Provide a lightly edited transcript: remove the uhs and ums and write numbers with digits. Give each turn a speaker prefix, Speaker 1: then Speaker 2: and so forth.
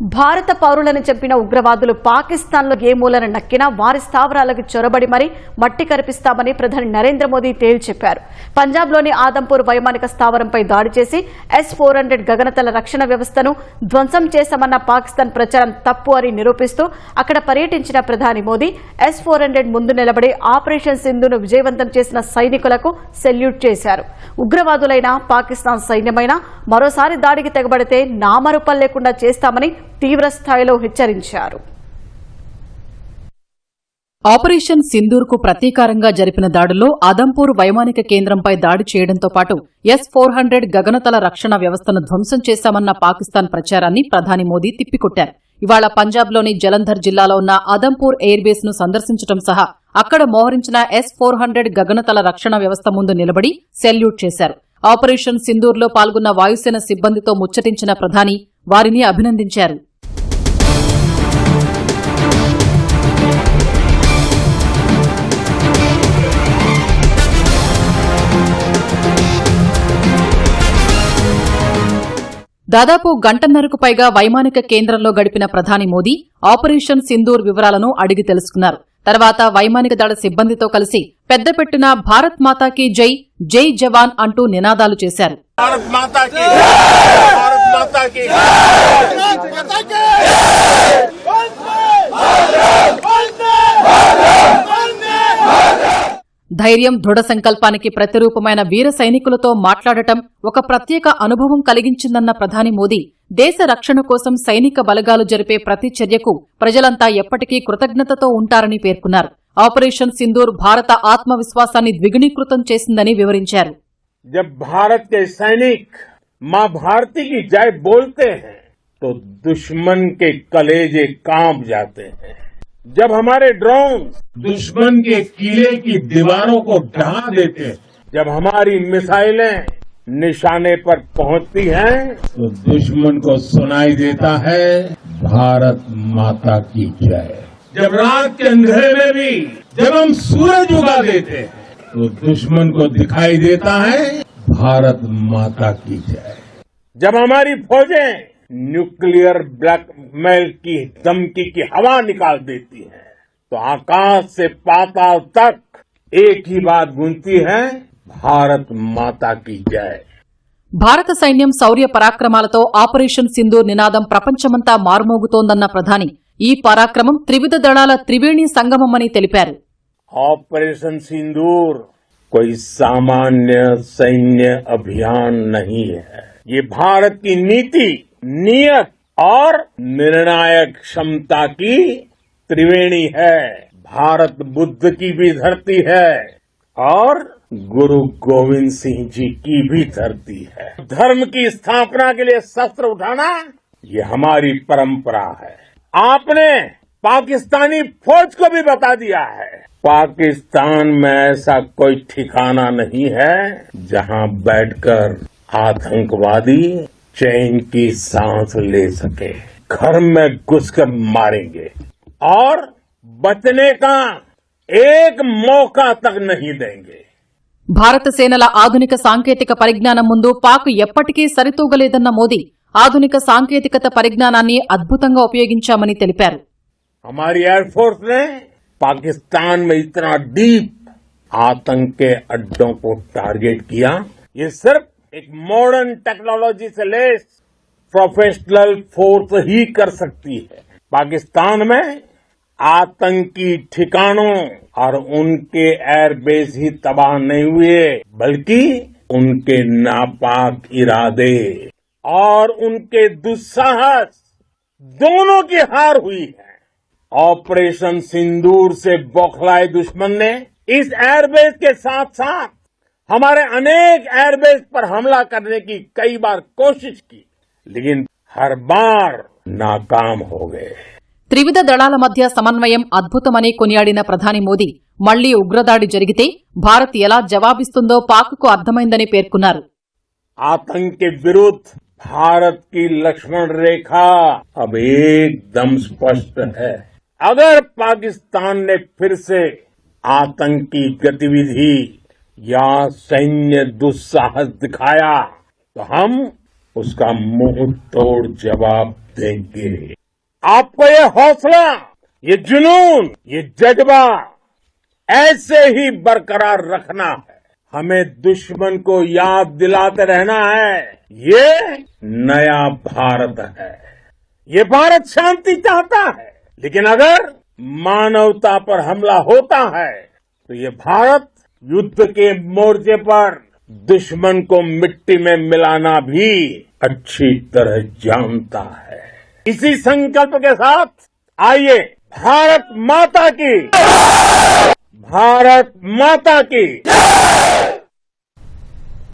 Speaker 1: భారత పౌరులను చంపిన ఉగ్రవాదులు పాకిస్తాన్లో ఏ మూలన నక్కినా వారి స్థావరాలకు చొరబడి మరీ మట్టి కరిపిస్తామని ప్రధాని నరేంద్ర మోదీ తేల్చి చెప్పారు. పంజాబ్లోని ఆదంపూర్ వైమానిక స్థావరంపై దాడి చేసి S-400 గగనతల రక్షణ వ్యవస్థను ధ్వంసం చేశామన్న పాకిస్తాన్ ప్రచారం తప్పు అని నిరూపిస్తూ అక్కడ పర్యటించిన ప్రధాని మోదీ S-400 ముందు నిలబడి ఆపరేషన్ సింధును విజయవంతం చేసిన సైనికులకు సెల్యూట్ చేశారు. ఉగ్రవాదులైన పాకిస్తాన్ సైన్యమైనా మరోసారి దాడికి తెగబడితే నామరూపం లేకుండా చేస్తామని తీవ్ర స్థాయిలో హెచ్చరించారు.
Speaker 2: ఆపరేషన్ సింధూర్ కు ప్రతీకారంగా జరిపిన దాడుల్లో ఆదంపూర్ వైమానిక కేంద్రంపై దాడి చేయడంతో పాటు S-400 గగనతల రక్షణ వ్యవస్థను ధ్వంసం చేశామన్న పాకిస్తాన్ ప్రచారాన్ని ప్రధాని మోదీ తిప్పికొట్టారు. ఇవాళ పంజాబ్లోని జలంధర్ జిల్లాలో ఉన్న ఆదంపూర్ ఎయిర్ బేస్ ను సందర్శించడం సహా అక్కడ మోహరించిన S-400 గగనతల రక్షణ వ్యవస్థ ముందు నిలబడి సెల్యూట్ చేశారు. ఆపరేషన్ సింధూర్లో పాల్గొన్న వాయుసేన సిబ్బందితో ముచ్చటించిన ప్రధాని వారిని అభినందించారు. దాదాపు గంటన్నరకు పైగా వైమానిక కేంద్రంలో గడిపిన ప్రధాని మోదీ ఆపరేషన్ సింధూర్ వివరాలను అడిగి తెలుసుకున్నారు. తర్వాత వైమానిక దళ సిబ్బందితో కలిసి పెద్దపెట్టిన భారత్ మాతాకి జై, జై జవాన్ అంటూ నినాదాలు చేశారు. ధైర్యం, దృఢ సంకల్పానికి ప్రతిరూపమైన వీర సైనికులతో మాట్లాడటం ఒక ప్రత్యేక అనుభవం కలిగించిందన్న ప్రధాని మోదీ దేశ రక్షణ కోసం సైనిక బలగాలు జరిపే ప్రతి చర్యకు ప్రజలంతా ఎప్పటికీ కృతజ్ఞతతో ఉంటారని పేర్కొన్నారు. ఆపరేషన్ సింధూర్ భారత ఆత్మవిశ్వాసాన్ని ద్విగుణీకృతం చేసిందని వివరించారు.
Speaker 3: జబ్ భారత్ కే సైనిక్ మా భారతి కి జై బోల్తే హై తో దుష్మన్ కే కలేజే కాంప్ జాతే హై. जब हमारे ड्रोन दुश्मन के किले की दीवारों को ढहा देते हैं, जब हमारी मिसाइलें निशाने पर पहुंचती हैं, तो दुश्मन को सुनाई देता है भारत माता की जय. जब रात के अंधेरे में भी जब हम सूरज उगा देते हैं, तो दुश्मन को दिखाई देता है भारत माता की जय. जब हमारी फौजें न्यूक्लियर ब्लैकमेल की धमकी की हवा निकाल देती है, तो आकाश से पाताल तक एक ही बात गूंजती है भारत माता की जय.
Speaker 2: భారత సైన్యం శౌర్య పరాక్రమాలతో ఆపరేషన్ సింధూర్ నినాదం ప్రపంచమంతా మారుమోగుతోందన్న ప్రధాని ఈ పరాక్రమం త్రివిధ దళాల త్రివేణి సంగమమని తెలిపారు.
Speaker 3: ऑपरेशन सिंदूर कोई सामान्य सैन्य अभियान नहीं है. ये भारत की नीति, नियत और निर्णायक क्षमता की त्रिवेणी है. भारत बुद्ध की भी धरती है और गुरु गोविंद सिंह जी की भी धरती है. धर्म की स्थापना के लिए शस्त्र उठाना ये हमारी परंपरा है. आपने पाकिस्तानी फौज को भी बता दिया है, पाकिस्तान में ऐसा कोई ठिकाना नहीं है जहां बैठकर आतंकवादी चैन की सांस ले सके. घर में घुसकर मारेंगे और बचने का एक मौका तक नहीं देंगे.
Speaker 2: భారత సేనల ఆధునిక సాంకేతిక పరిజ్ఞానం ముందు పాక్ ఎప్పటికీ సరితూగలేదన్న మోదీ ఆధునిక సాంకేతికత పరిజ్ఞానాన్ని అద్భుతంగా ఉపయోగించామని తెలిపారు.
Speaker 3: हमारी एयरफोर्स ने पाकिस्तान में इतना डीप आतंक के अड्डों को टारगेट किया. ये सिर्फ एक मॉडर्न टेक्नोलॉजी से लेस प्रोफेशनल फोर्स ही कर सकती है. पाकिस्तान में आतंकी ठिकानों और उनके एयरबेस ही तबाह नहीं हुए, बल्कि उनके नापाक इरादे और उनके दुस्साहस दोनों की हार हुई है. ऑपरेशन सिंदूर से बौखलाए दुश्मन ने इस एयरबेस के साथ साथ हमारे अनेक एयरबेस पर हमला करने की कई बार कोशिश की, लेकिन हर बार नाकाम हो गए.
Speaker 2: త్రివిధ దళాల మధ్య సమన్వయం అద్భుతమని కొనియాడిన ప్రధాని మోదీ మళ్లీ ఉగ్రదాడి జరిగితే భారత్ ఎలా జవాబిస్తుందో పాక్కు అర్థమైందని పేర్కొన్నారు.
Speaker 3: आतंक के विरुद्ध भारत की लक्ष्मण रेखा अब एकदम स्पष्ट है. अगर पाकिस्तान ने फिर से आतंकी गतिविधि या सैन्य दुस्साहस दिखाया, तो हम उसका मुंह तोड़ जवाब देंगे। आपको ये हौसला, ये जुनून, ये जज्बा ऐसे ही बरकरार रखना है। हमें दुश्मन को याद दिलाते रहना है, ये नया भारत है। ये भारत शांति चाहता है, लेकिन अगर मानवता पर हमला होता है तो ये भारत युद्ध के मोर्चे पर दुश्मन को मिट्टी में मिलाना भी अच्छी तरह जानता है। इसी संकल्प के साथ आइए भारत माता की